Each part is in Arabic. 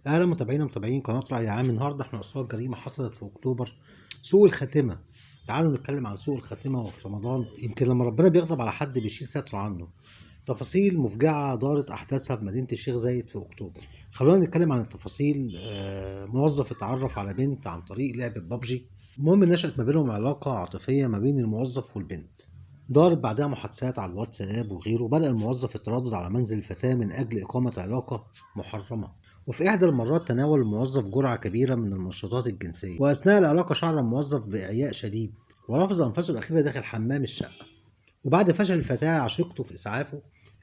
اهلا متابعين قناه رأي عام. النهارده احنا اسرار جريمه حصلت في اكتوبر، سوء الخاتمه. تعالوا نتكلم عن سوء الخاتمه وفي رمضان. يمكن لما ربنا بيغضب على حد بيشيل ستره عنه. تفاصيل مفجعه دارت احداثها بمدينه الشيخ زايد في اكتوبر. خلونا نتكلم عن التفاصيل. موظف اتعرف على بنت عن طريق لعبه بابجي. المهم نشأت ما بينهم علاقه عاطفيه ما بين الموظف والبنت. دارت بعدها محادثات على الواتساب وغيره. بدأ الموظف يتردد على منزل الفتاة من أجل إقامة علاقة محرمة. وفي إحدى المرات تناول الموظف جرعة كبيرة من المنشطات الجنسية، وأثناء العلاقة شعر الموظف بإعياء شديد ولفظ أنفاسه الأخيرة داخل حمام الشقة. وبعد فشل الفتاة عشيقته في إسعافه،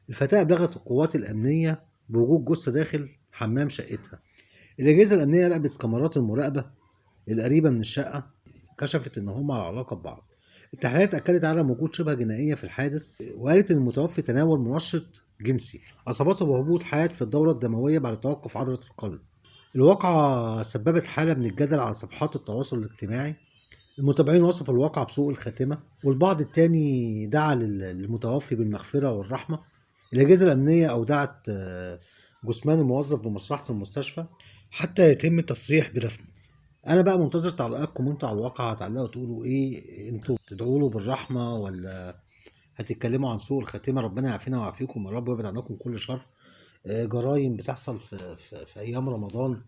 الفتاة أبلغت القوات الأمنية بوجود جثة داخل حمام شقتها. الأجهزة الأمنية راقبت كاميرات المراقبة القريبة من الشقة، كشفت إن هما على علاقة ببعض. التحليلات أكدت على وجود شبهة جنائية في الحادث، وقالت إن المتوفي تناول منشط جنسي أصابته بهبوط حاد في الدورة الدموية بعد توقف عضلة القلب. الواقعة سببت حالة من الجدل على صفحات التواصل الاجتماعي. المتابعين وصفوا الواقعة بسوء الخاتمة، والبعض التاني دعا للمتوفي بالمغفرة والرحمة. الأجهزة الأمنية أودعت جثمان الموظف بمصلحة المستشفى حتى يتم التصريح بدفنه. انا بقى منتظر تعليقاتكم انتوا على الواقع. هتعلقوا تقولوا ايه؟ انتوا تدعوا له بالرحمه ولا هتتكلموا عن سوء الخاتمه؟ ربنا يعافينا ويعافيكم يا رب ويبعد عنكم كل شر. جرايم بتحصل في ايام رمضان.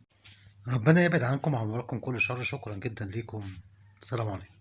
ربنا يبعد عنكم وعن وراكم كل شر. شكرا جدا ليكم. السلام عليكم.